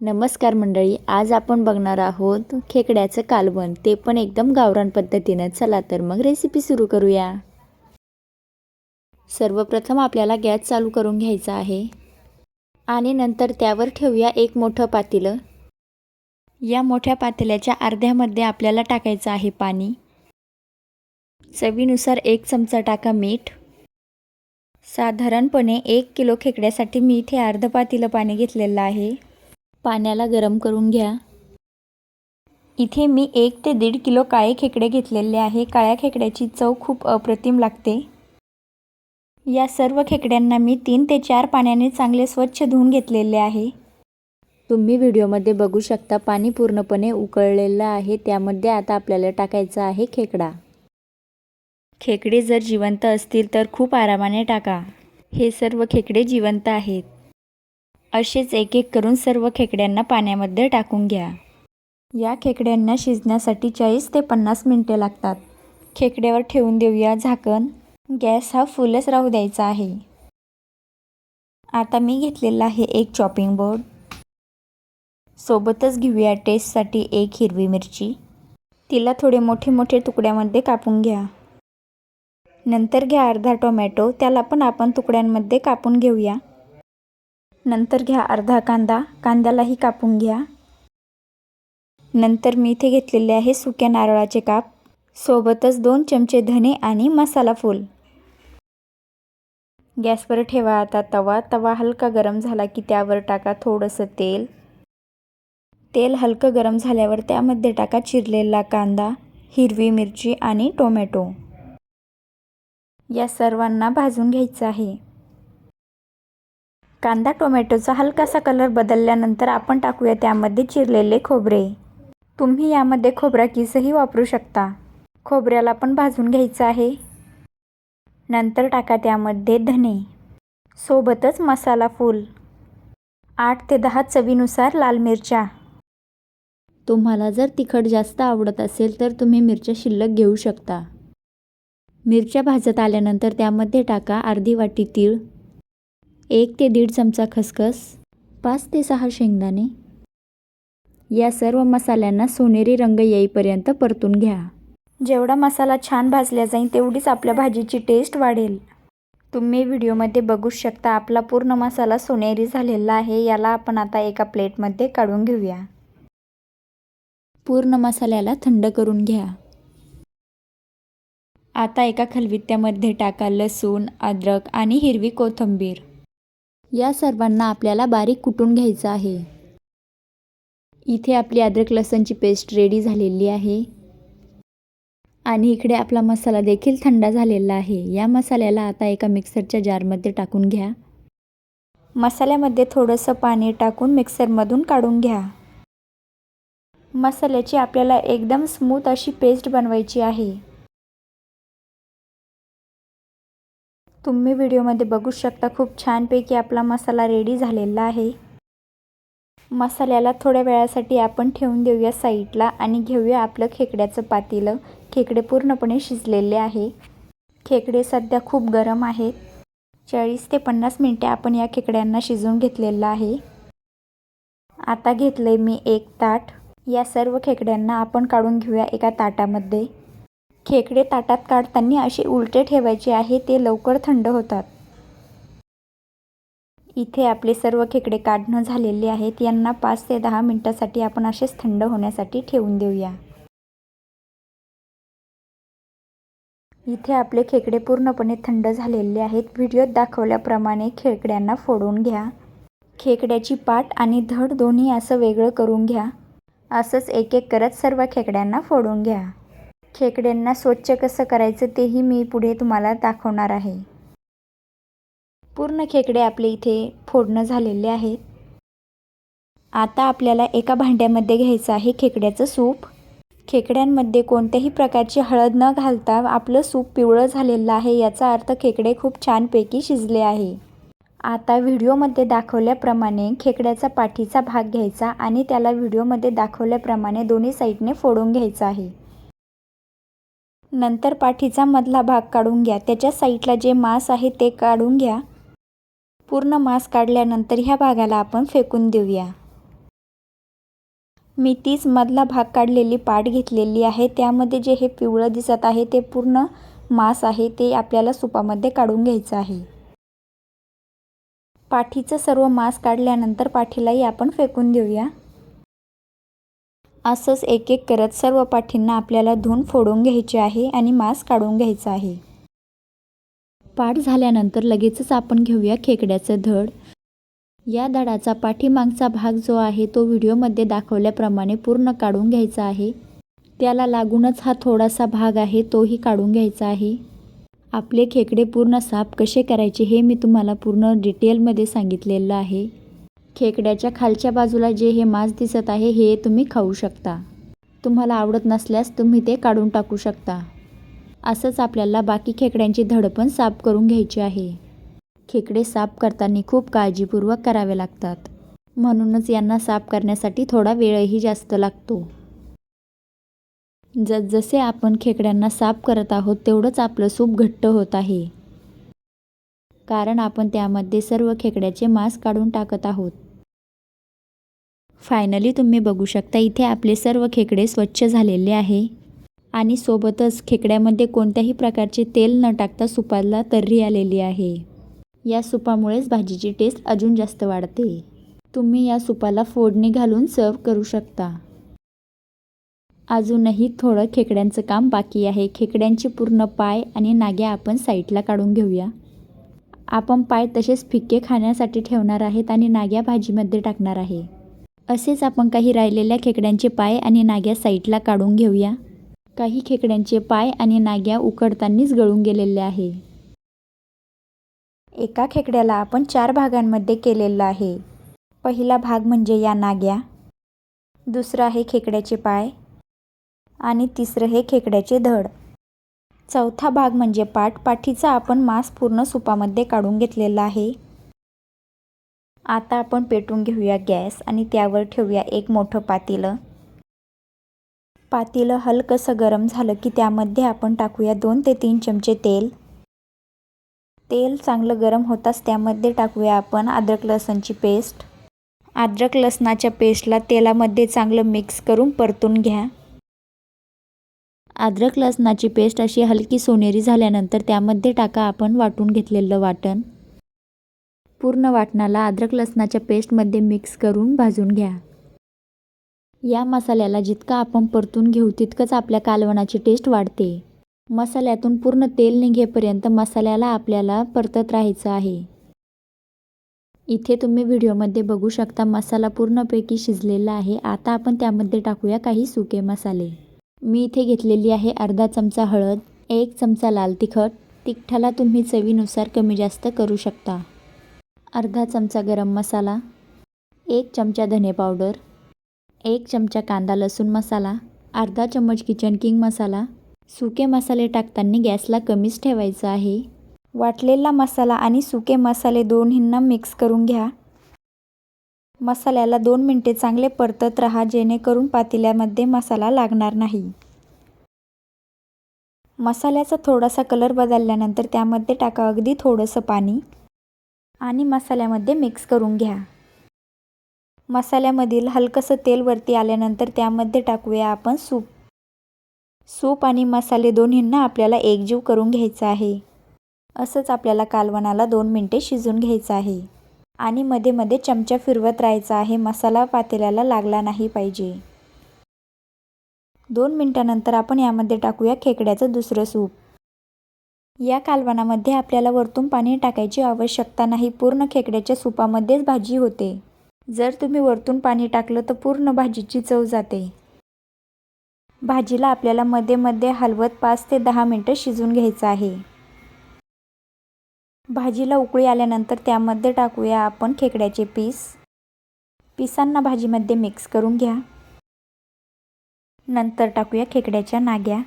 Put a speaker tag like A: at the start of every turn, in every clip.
A: नमस्कार मंडळी, आज आपण बघणार आहोत खेकड्याचं कालवण, ते पण एकदम गावरान पद्धतीनं. चला तर मग रेसिपी सुरू करूया. सर्वप्रथम आपल्याला गॅस चालू करून घ्यायचा आहे आणि नंतर त्यावर ठेवूया एक मोठं पातेलं. या मोठ्या पातेल्याच्या अर्ध्यामध्ये आपल्याला टाकायचं आहे पाणी. चवीनुसार 1 चमचा टाका मीठ. साधारणपणे 1 किलो खेकड्यासाठी मी इथे अर्ध पातेलं पाणी घेतलेलं आहे. पाण्याला गरम करून घ्या. इथे मी 1 ते 1.5 किलो काळे खेकडे घेतलेले आहे. काळ्या खेकड्याची चव खूप अप्रतिम लागते. या सर्व खेकड्यांना मी 3 ते 4 पाण्याने चांगले स्वच्छ धुवून घेतलेले आहे. तुम्ही व्हिडिओमध्ये बघू शकता पाणी पूर्णपणे उकळलेलं आहे. त्यामध्ये आता आपल्याला टाकायचं आहे खेकडा. खेकडे जर जिवंत असतील तर खूप आरामाने टाका. हे सर्व खेकडे जिवंत आहेत. असेच एक एक करून सर्व खेकड्यांना पाण्यामध्ये टाकून घ्या. या खेकड्यांना शिजण्यासाठी 40 ते 50 मिनिटे लागतात. खेकड्यावर ठेवून देऊया झाकण. गॅस हा फुलच राहू द्यायचा आहे. आता मी घेतलेला आहे एक चॉपिंग बोर्ड. सोबतच घेऊया टेस्टसाठी 1 हिरवी मिरची. तिला थोडे मोठे मोठे तुकड्यामध्ये कापून घ्या. नंतर घ्या अर्धा टोमॅटो, त्याला पण आपण तुकड्यांमध्ये कापून घेऊया. नंतर घ्या अर्धा कांदा, कांद्यालाही कापून घ्या. नंतर मी इथे घेतलेले आहे सुक्या नारळाचे काप. सोबतच 2 चमचे धने आणि मसाला फूल. गॅसवर ठेवा आता तवा. तवा हलका गरम झाला की त्यावर टाका थोडंसं तेल. तेल हलकं गरम झाल्यावर त्यामध्ये टाका चिरलेला कांदा, हिरवी मिरची आणि टोमॅटो. या सर्वांना भाजून घ्यायचं आहे. कांदा टोमॅटोचा हलकासा कलर बदलल्यानंतर आपण टाकूया त्यामध्ये चिरलेले खोबरे. तुम्ही यामध्ये खोबरा किसही वापरू शकता. खोबऱ्याला पण भाजून घ्यायचं आहे. नंतर टाका त्यामध्ये धने. सोबतच मसाला फूल. 8 ते 10 चवीनुसार लाल मिरच्या. तुम्हाला जर तिखट जास्त आवडत असेल तर तुम्ही मिरच्या शिल्लक घेऊ शकता. मिरच्या भाजत आल्यानंतर त्यामध्ये टाका अर्धी वाटी तीळ, 1 ते 1.5 चमचा खसखस, 5 ते 6 शेंगदाणे. या सर्व मसाल्यांना सोनेरी रंग येईपर्यंत परतून घ्या. जेवढा मसाला छान भाजला जाईल तेवढीच आपल्या भाजीची टेस्ट वाढेल. तुम्ही व्हिडिओमध्ये बघू शकता आपला पूर्ण मसाला सोनेरी झालेला आहे. याला आपण आता एका प्लेटमध्ये काढून घेऊया. पूर्ण मसाल्याला थंड करून घ्या. आता एका खलबत्त्यामध्ये टाका लसूण, अद्रक आणि हिरवी कोथिंबीर. या सर्वांना आपल्याला बारीक कुटून घ्यायचं आहे. इथे आपली अद्रक लसूणची पेस्ट रेडी झालेली आहे. आणि इकडे आपला मसाला देखील थंड झालेला आहे. या मसाल्याला आता एका मिक्सरच्या जारमध्ये टाकून घ्या. मसाल्यामध्ये थोडंसं पाणी टाकून मिक्सरमधून काढून घ्या. मसाल्याची आपल्याला एकदम स्मूथ अशी पेस्ट बनवायची आहे. तुम्ही व्हिडिओमध्ये बघू शकता खूप छानपैकी आपला मसाला रेडी झालेला आहे. मसाल्याला थोड्या वेळासाठी आपण ठेवून देऊया साईडला आणि घेऊया आपलं खेकड्याचं पातेलं. खेकडे पूर्णपणे शिजलेले आहे. खेकडे सध्या खूप गरम आहेत. 40 ते 50 मिनिटे आपण या खेकड्यांना शिजवून घेतलेलं आहे. आता घेतलंय मी एक ताट. या सर्व खेकड्यांना आपण काढून घेऊया एका ताटामध्ये. खेकडे ताटात काढताना असे उलटे ठेवायचे आहे, ते लवकर थंड होतात. इथे आपले सर्व खेकडे काढणं झालेले आहेत. यांना 5 ते 10 मिनिटासाठी आपण असेच थंड होण्यासाठी ठेवून देऊया. इथे आपले खेकडे पूर्णपणे थंड झालेले आहेत. व्हिडिओत दाखवल्याप्रमाणे खेकड्यांना फोडून घ्या. खेकड्याची पाठ आणि धड दोन्ही असं वेगळं करून घ्या. असंच एक एक करत सर्व खेकड्यांना फोडून घ्या. खेकड्यांना स्वच्छ कसं करायचं तेही मी पुढे तुम्हाला दाखवणार आहे. पूर्ण खेकडे आपले इथे फोडणं झालेले आहेत. आता आपल्याला एका भांड्यामध्ये घ्यायचं आहे खेकड्याचं सूप. खेकड्यांमध्ये कोणत्याही प्रकारची हळद न घालता आपलं सूप पिवळं झालेलं आहे. याचा अर्थ खेकडे खूप छानपैकी शिजले आहे. आता व्हिडिओमध्ये दाखवल्याप्रमाणे खेकड्याचा पाठीचा भाग घ्यायचा आणि त्याला व्हिडिओमध्ये दाखवल्याप्रमाणे दोन्ही साईडने फोडून घ्यायचा आहे. नंतर पाठीचा मधला भाग काढून घ्या. त्याच्या साईडला जे मांस आहे ते काढून घ्या. पूर्ण मांस काढल्यानंतर ह्या भागाला आपण फेकून देऊया. मी तीच मधला भाग काढलेली पाट घेतलेली आहे. त्यामध्ये जे हे पिवळं दिसत आहे ते पूर्ण मांस आहे, ते आपल्याला सुपामध्ये काढून घ्यायचं आहे. पाठीचं सर्व मांस काढल्यानंतर पाठीलाही आपण फेकून देऊया. असंच एक एक करत सर्व पाठींना आपल्याला धुवून फोडून घ्यायचे आहे आणि मांस काढून घ्यायचं आहे. पाठ झाल्यानंतर लगेचच आपण घेऊया खेकड्याचं धड. या धडाचा पाठीमागचा भाग जो आहे तो व्हिडिओमध्ये दाखवल्याप्रमाणे पूर्ण काढून घ्यायचा आहे. त्याला लागूनच हा थोडासा भाग आहे तोही काढून घ्यायचा आहे. आपले खेकडे पूर्ण साफ कसे करायचे हे मी तुम्हाला पूर्ण डिटेलमध्ये सांगितलेलं आहे. खेकड्याच्या खालच्या बाजूला जे हे मांस दिसत आहे हे तुम्ही खाऊ शकता. तुम्हाला आवडत नसल्यास तुम्ही ते काढून टाकू शकता. असंच आपल्याला बाकी खेकड्यांची धड पण साफ करून घ्यायची आहे. खेकडे साफ करताना खूप काळजीपूर्वक करावे लागतात, म्हणूनच यांना साफ करण्यासाठी थोडा वेळही जास्त लागतो. जसजसे आपण खेकड्यांना साफ करत आहोत तेवढंच आपलं सूप घट्ट होत आहे, कारण आपण त्यामध्ये सर्व खेकड्याचे मांस काढून टाकत आहोत. फायनली तुम्ही बघू शकता इथे आपले सर्व खेकडे स्वच्छ झालेले आहे आणि सोबतच खेकड्यामध्ये कोणत्याही प्रकारचे तेल न टाकता सुपाला तर्री आलेली आहे. या सुपामुळेच भाजीची टेस्ट अजून जास्त वाढते. तुम्ही या सुपाला फोडणी घालून सर्व करू शकता. अजूनही थोडं खेकड्यांचं काम बाकी आहे. खेकड्यांचे पूर्ण पाय आणि नाग्या आपण साईडला काढून घेऊया. आपण पाय तसेच फिक्के खाण्यासाठी ठेवणार आहेत आणि नाग्या भाजीमध्ये टाकणार आहे. असेच आपण काही राहिलेल्या खेकड्यांचे पाय आणि नाग्या साईडला काढून घेऊया. काही खेकड्यांचे पाय आणि नाग्या उकडतानाच गळून गेलेले आहे. एका खेकड्याला आपण 4 भागांमध्ये केलेलं आहे. पहिला भाग म्हणजे या नाग्या, दुसरा आहे खेकड्याचे पाय आणि तिसरं हे खेकड्याचे धड. चौथा भाग म्हणजे पाठ. पाठीचा आपण मांस पूर्ण सुपामध्ये काढून घेतलेला आहे. आता आपण पेटवून घेऊया गॅस आणि त्यावर ठेवूया एक मोठं पातेलं. पातेलं हलकंसं गरम झालं की त्यामध्ये आपण टाकूया 2 ते 3 चमचे तेल. तेल चांगलं गरम होताच त्यामध्ये टाकूया आपण अद्रक लसणची पेस्ट. अद्रक लसणाच्या पेस्टला तेलामध्ये चांगलं मिक्स करून परतून घ्या. अद्रक लसणाची पेस्ट अशी हलकी सोनेरी झाल्यानंतर त्यामध्ये टाका आपण वाटून घेतलेलं वाटण. पूर्ण वाटणाला अद्रक लसणाच्या पेस्टमध्ये मिक्स करून भाजून घ्या. या मसाल्याला जितका आपण परतून घेऊ तितकंच आपल्या कालवणाची टेस्ट वाढते. मसाल्यातून पूर्ण तेल निघेपर्यंत मसाल्याला आपल्याला परतत राहायचं आहे. इथे तुम्ही व्हिडिओमध्ये बघू शकता मसाला पूर्णपैकी शिजलेला आहे. आता आपण त्यामध्ये टाकूया काही सुके मसाले. मी इथे घेतलेली आहे अर्धा चमचा हळद, 1 चमचा लाल तिखट. तिखटाला तुम्ही चवीनुसार कमी जास्त करू शकता. अर्धा चमचा गरम मसाला, 1 चमचा धने पावडर, 1 चमचा कांदा लसूण मसाला, अर्धा चम्मच किचन किंग मसाला. सुके मसाले टाकताना गॅसला कमीच ठेवायचा आहे. वाटलेला मसाला आणि सुके मसाले दोन्हींना मिक्स करून घ्या. मसाल्याला 2 मिनिटे चांगले परतत राहा जेणेकरून पातेल्यामध्ये मसाला लागणार नाही. मसाल्याचा थोडासा कलर बदलल्यानंतर त्यामध्ये टाका अगदी थोडंसं पाणी आणि मसाल्यामध्ये मिक्स करून घ्या. मसाल्यामधील हलकंसं तेल वरती आल्यानंतर त्यामध्ये टाकूया आपण सूप. सूप आणि मसाले दोन्हींना आपल्याला एकजीव करून घ्यायचं आहे. असंच आपल्याला कालवणाला 2 मिनिटे शिजून घ्यायचं आहे आणि मध्ये मध्ये चमचा फिरवत राहायचा आहे. मसाला पातेल्याला लागला नाही पाहिजे. 2 मिनिटानंतर आपण यामध्ये टाकूया खेकड्याचं दुसरं सूप. या कालवणामध्ये आपल्याला वरतून पाणी टाकायची आवश्यकता नाही. पूर्ण खेकड्याच्या सुपामध्येच भाजी होते. जर तुम्ही वरतून पाणी टाकलं तर पूर्ण भाजीची चव जाते. भाजीला आपल्याला मध्ये मध्ये हलवत 5 ते 10 मिनिटं शिजून घ्यायचं आहे. भाजीला उकळी आल्यानंतर त्यामध्ये टाकूया आपण खेकड्याचे पीस. पिसांना भाजीमध्ये मिक्स करून घ्या. नंतर टाकूया खेकड्याच्या नाग्या.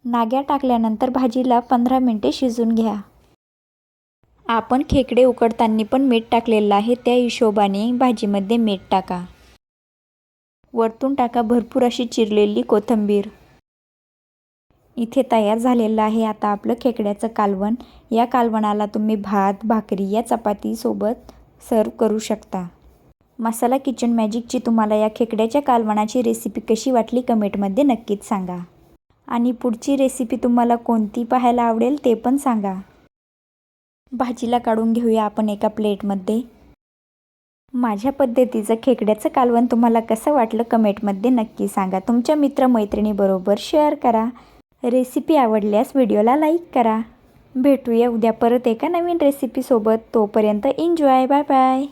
A: नाग्या टाकल्यानंतर भाजीला 15 मिनिटे शिजून घ्या. आपण खेकडे उकडताना पण मीठ टाकलेलं आहे, त्या हिशोबाने भाजीमध्ये मीठ टाका. वरतून टाका भरपूर अशी चिरलेली कोथिंबीर. इथे तयार झालेलं आहे आता आपलं खेकड्याचं कालवण. या कालवणाला तुम्ही भात, भाकरी या चपातीसोबत सर्व करू शकता. मसाला किचन मॅजिकची तुम्हाला या खेकड्याच्या कालवणाची रेसिपी कशी वाटली कमेंटमध्ये नक्कीच सांगा. आणि पुढची रेसिपी तुम्हाला कोणती पाहायला आवडेल ते पण सांगा. भाजीला काढून घेऊया आपण एका प्लेटमध्ये. माझ्या पद्धतीचं खेकड्याचं कालवण तुम्हाला कसं वाटलं कमेंटमध्ये नक्की सांगा. तुमच्या मित्रमैत्रिणीबरोबर शेअर करा. रेसिपी आवडल्यास व्हिडिओला लाईक करा. भेटूया उद्या परत एका नवीन रेसिपीसोबत. तोपर्यंत एन्जॉय. Bye bye.